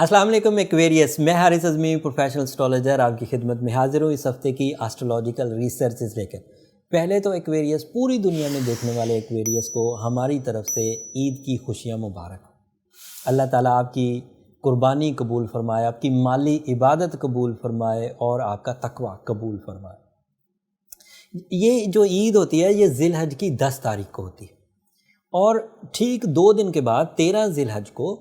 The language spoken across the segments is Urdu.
السلام علیکم ایکویریس، میں حارث اعظمی پروفیشنل اسٹرالوجر آپ کی خدمت میں حاضر ہوں اس ہفتے کی ایسٹرولوجیکل ریسرچز لے کر۔ پہلے تو ایکویریس پوری دنیا میں دیکھنے والے ایکویریس کو ہماری طرف سے عید کی خوشیاں مبارک ہوں۔ اللہ تعالیٰ آپ کی قربانی قبول فرمائے، آپ کی مالی عبادت قبول فرمائے اور آپ کا تقوی قبول فرمائے۔ یہ جو عید ہوتی ہے یہ ذی الحج کی 10 تاریخ کو ہوتی ہے اور ٹھیک 2 دن کے بعد 13 ذی الحج کو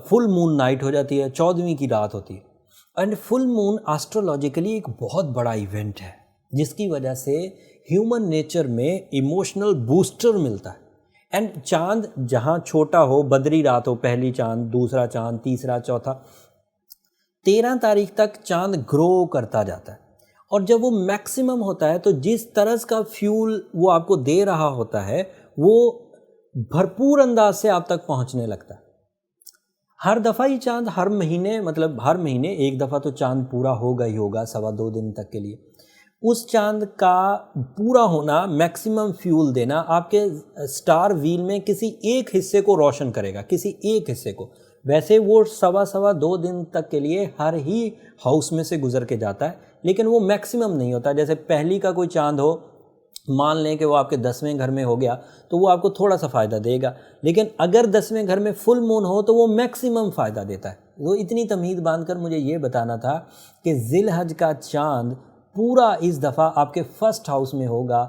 فل مون نائٹ ہو جاتی ہے، 14ویں کی رات ہوتی ہے۔ اینڈ فل مون آسٹرولوجیکلی ایک بہت بڑا ایونٹ ہے جس کی وجہ سے ہیومن نیچر میں ایموشنل بوسٹر ملتا ہے۔ اینڈ چاند جہاں چھوٹا ہو، بدری رات ہو، پہلی چاند، دوسرا چاند، تیسرا، چوتھا، 13 تاریخ تک چاند گرو کرتا جاتا ہے اور جب وہ میکسیمم ہوتا ہے تو جس طرز کا فیول وہ آپ کو دے رہا ہوتا ہے وہ بھرپور انداز سے آپ تک پہنچنے لگتا ہے۔ ہر دفعہ ہی چاند ہر مہینے ایک دفعہ تو چاند پورا ہوگا ہی ہوگا 2.25 دن تک کے لیے۔ اس چاند کا پورا ہونا، میکسیمم فیول دینا آپ کے سٹار ویل میں کسی ایک حصے کو روشن کرے گا، کسی ایک حصے کو۔ ویسے وہ 2.25 دن تک کے لیے ہر ہی ہاؤس میں سے گزر کے جاتا ہے لیکن وہ میکسیمم نہیں ہوتا۔ جیسے پہلی کا کوئی چاند ہو، مان لیں کہ وہ آپ کے 10ویں گھر میں ہو گیا تو وہ آپ کو تھوڑا سا فائدہ دے گا، لیکن اگر 10ویں گھر میں فل مون ہو تو وہ میکسیمم فائدہ دیتا ہے۔ وہ اتنی تمہید باندھ کر مجھے یہ بتانا تھا کہ ذی الحج کا چاند پورا اس دفعہ آپ کے فرسٹ ہاؤس میں ہوگا،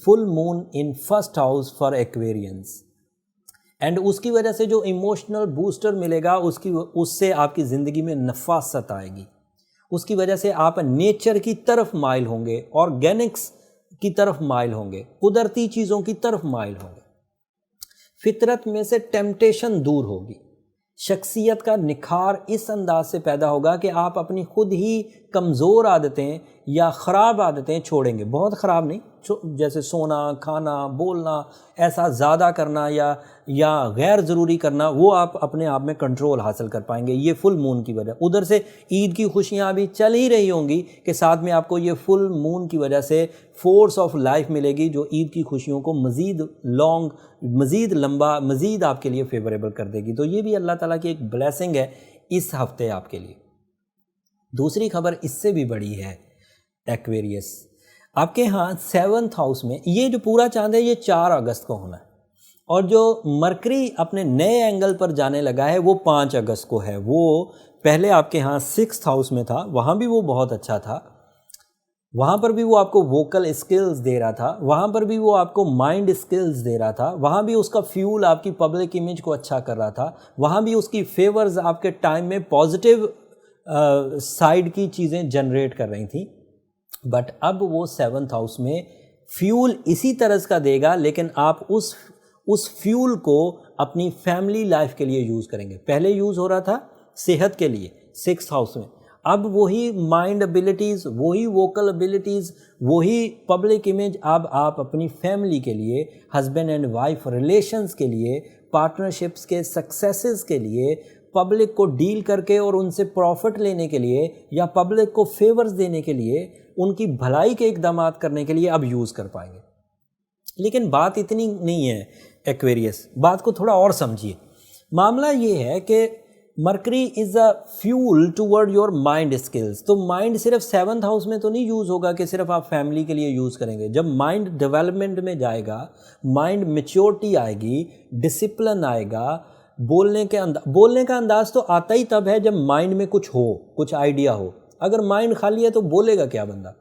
full moon in first house for Aquarians, and اس کی وجہ سے جو ایموشنل بوسٹر ملے گا اس سے آپ کی زندگی میں نفاست آئے گی، اس کی وجہ سے آپ نیچر کی طرف مائل ہوں گے، آرگینکس کی طرف مائل ہوں گے، قدرتی چیزوں کی طرف مائل ہوں گے، فطرت میں سے ٹیمپٹیشن دور ہوگی، شخصیت کا نکھار اس انداز سے پیدا ہوگا کہ آپ اپنی خود ہی کمزور عادتیں یا خراب عادتیں چھوڑیں گے۔ بہت خراب نہیں، جیسے سونا، کھانا، بولنا، ایسا زیادہ کرنا یا غیر ضروری کرنا، وہ آپ اپنے آپ میں کنٹرول حاصل کر پائیں گے یہ فل مون کی وجہ۔ ادھر سے عید کی خوشیاں ابھی چل ہی رہی ہوں گی کہ ساتھ میں آپ کو یہ فل مون کی وجہ سے فورس آف لائف ملے گی جو عید کی خوشیوں کو مزید لمبا، مزید آپ کے لیے فیوریبل کر دے گی۔ تو یہ بھی اللہ تعالیٰ کی ایک بلیسنگ ہے اس ہفتے آپ کے لیے۔ دوسری خبر اس سے بھی بڑی ہے ایکویریس، آپ کے ہاں 7th ہاؤس میں یہ جو پورا چاند ہے یہ 4 اگست کو ہونا ہے اور جو مرکری اپنے نئے اینگل پر جانے لگا ہے وہ 5 اگست کو ہے۔ وہ پہلے آپ کے ہاں 6th ہاؤس میں تھا، وہاں بھی وہ بہت اچھا تھا، وہاں پر بھی وہ آپ کو ووکل اسکلز دے رہا تھا، وہاں پر بھی وہ آپ کو مائنڈ اسکلز دے رہا تھا، وہاں بھی اس کا فیول آپ کی پبلک امیج کو اچھا کر رہا تھا، وہاں بھی اس کی فیورز آپ کے ٹائم میں پازیٹیو سائیڈ کی چیزیں جنریٹ کر رہی تھیں۔ بٹ اب وہ 7th ہاؤس میں فیول اسی طرز کا دے گا لیکن آپ اس فیول کو اپنی فیملی لائف کے لیے یوز کریں گے۔ پہلے یوز ہو رہا تھا صحت کے لیے 6th ہاؤس میں، اب وہی مائنڈ ابیلٹیز، وہی ووکل ابیلٹیز، وہی پبلک امیج اب آپ اپنی فیملی کے لیے، ہسبینڈ اینڈ وائف ریلیشنز کے لیے، پارٹنرشپس کے سکسیسز کے لیے، پبلک کو ڈیل کر کے اور ان سے پروفٹ لینے کے لیے یا پبلک کو فیورز دینے کے لیے، ان کی بھلائی کے اقدامات کرنے کے لیے اب یوز کر پائیں گے۔ لیکن بات اتنی نہیں ہے ایکویریس، بات کو تھوڑا اور سمجھیے۔ معاملہ یہ ہے کہ mercury is a fuel toward your mind skills, تو مائنڈ صرف 7th ہاؤس میں تو نہیں یوز ہوگا کہ صرف آپ فیملی کے لیے یوز کریں گے۔ جب مائنڈ ڈیولپمنٹ میں جائے گا، مائنڈ میچورٹی آئے گی، ڈسپلن آئے گا، بولنے کا انداز تو آتا ہی تب ہے جب مائنڈ میں کچھ ہو، کچھ آئیڈیا ہو۔ اگر مائنڈ خالی ہے تو بولے گا کیا بندہ؟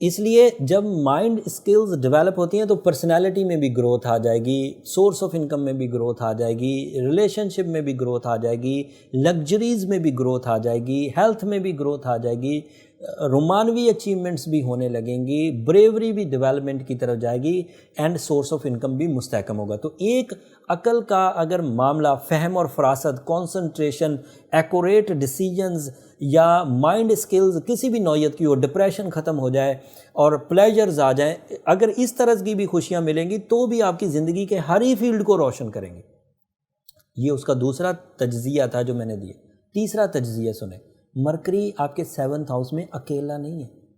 اس لیے جب مائنڈ اسکلز ڈیولپ ہوتی ہیں تو پرسنالٹی میں بھی گروتھ آ جائے گی، سورس آف انکم میں بھی گروتھ آ جائے گی، ریلیشن شپ میں بھی گروتھ آ جائے گی، لگژریز میں بھی گروتھ آ جائے گی، ہیلتھ میں بھی گروتھ آ جائے گی، رومانوی اچیومنٹس بھی ہونے لگیں گی، بریوری بھی ڈیولپمنٹ کی طرف جائے گی، اینڈ سورس آف انکم بھی مستحکم ہوگا۔ تو ایک عقل کا اگر معاملہ، فہم اور فراست، کانسنٹریشن، ایکوریٹ ڈیسیجنز یا مائنڈ اسکلز کسی بھی نوعیت کی ہو، ڈپریشن ختم ہو جائے اور پلیجرز آ جائیں، اگر اس طرح کی بھی خوشیاں ملیں گی تو بھی آپ کی زندگی کے ہر ہی فیلڈ کو روشن کریں گے۔ یہ اس کا دوسرا تجزیہ تھا جو میں نے دیا۔ تیسرا تجزیہ سنیں، مرکری آپ کے 7th ہاؤس میں اکیلا نہیں ہے،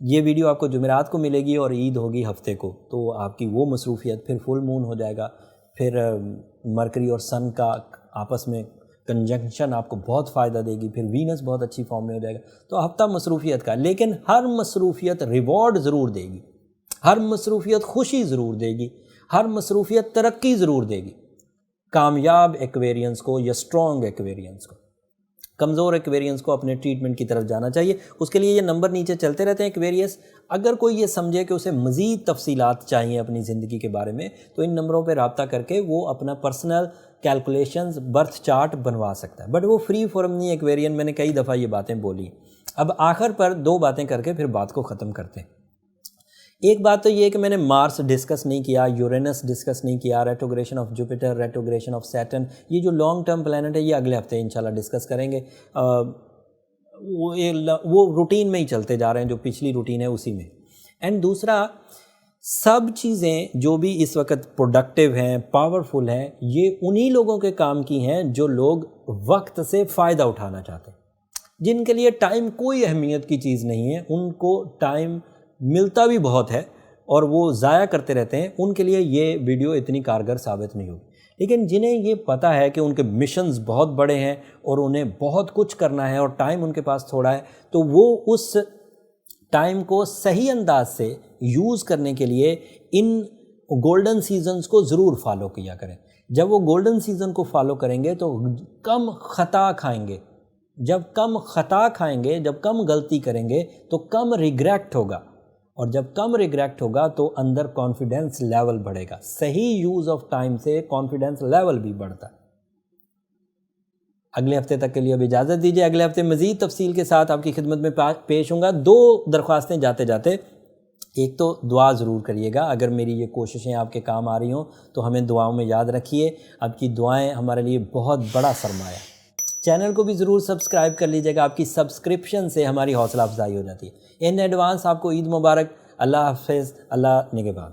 یہ ویڈیو آپ کو جمعرات کو ملے گی اور عید ہوگی ہفتے کو، تو آپ کی وہ مصروفیت، پھر فل مون ہو جائے گا، پھر مرکری اور سن کا آپس میں کنجنکشن آپ کو بہت فائدہ دے گی، پھر وینس بہت اچھی فارم میں ہو جائے گا. تو ہفتہ مصروفیت کا، لیکن ہر مصروفیت ریوارڈ ضرور دے گی، ہر مصروفیت خوشی ضرور دے گی، ہر مصروفیت ترقی ضرور دے گی. کامیاب ایکویرینس کو یا اسٹرانگ ایکویرینس کو، کمزور ایکویرینس کو اپنے ٹریٹمنٹ کی طرف جانا چاہیے. اس کے لیے یہ نمبر نیچے چلتے رہتے ہیں ایکویریس. اگر کوئی یہ سمجھے کہ اسے مزید تفصیلات چاہیے اپنی زندگی کے بارے میں، تو ان نمبروں پہ رابطہ کر کے وہ اپنا پرسنل کیلکولیشنز، برتھ چارٹ بنوا سکتا ہے. بٹ وہ فری فارم نہیں ایکویرین. میں نے کئی دفعہ یہ باتیں بولی. اب آخر پر 2 باتیں کر کے پھر بات کو ختم کرتے ہیں. ایک بات تو یہ ہے کہ میں نے مارس ڈسکس نہیں کیا، یورینس ڈسکس نہیں کیا، ریٹروگریشن آف جوپیٹر، ریٹروگریشن آف سیٹرن. یہ جو لانگ ٹرم پلانٹ ہے یہ اگلے ہفتے انشاءاللہ ڈسکس کریں گے. وہ روٹین میں ہی چلتے جا رہے ہیں، جو پچھلی روٹین ہے اسی میں. اینڈ دوسرا، سب چیزیں جو بھی اس وقت پروڈکٹیو ہیں، پاورفل ہیں، یہ انہی لوگوں کے کام کی ہیں جو لوگ وقت سے فائدہ اٹھانا چاہتے ہیں، جن کے لیے ٹائم کوئی اہمیت کی چیز نہیں ہے. ان کو ٹائم ملتا بھی بہت ہے اور وہ ضائع کرتے رہتے ہیں. ان کے لیے یہ ویڈیو اتنی کارگر ثابت نہیں ہوگی. لیکن جنہیں یہ پتہ ہے کہ ان کے مشنز بہت بڑے ہیں اور انہیں بہت کچھ کرنا ہے اور ٹائم ان کے پاس تھوڑا ہے، تو وہ اس ٹائم کو صحیح انداز سے یوز کرنے کے لیے ان گولڈن سیزنز کو ضرور فالو کیا کریں. جب وہ گولڈن سیزن کو فالو کریں گے تو کم خطا کھائیں گے. جب کم خطا کھائیں گے، جب کم غلطی کریں گے تو کم ریگریٹ ہوگا، اور جب کم ریگریٹ ہوگا تو اندر کانفیڈنس لیول بڑھے گا. صحیح یوز آف ٹائم سے کانفیڈنس لیول بھی بڑھتا ہے. اگلے ہفتے تک کے لیے اب اجازت دیجیے. اگلے ہفتے مزید تفصیل کے ساتھ آپ کی خدمت میں پیش ہوں گا. 2 درخواستیں جاتے جاتے. ایک تو دعا ضرور کریے گا. اگر میری یہ کوششیں آپ کے کام آ رہی ہوں تو ہمیں دعاؤں میں یاد رکھیے. آپ کی دعائیں ہمارے لیے بہت بڑا سرمایہ. چینل کو بھی ضرور سبسکرائب کر لیجیے گا. آپ کی سبسکرپشن سے ہماری حوصلہ افزائی ہو جاتی ہے. ان ایڈوانس آپ کو عید مبارک. اللہ حافظ. اللہ نگہبان.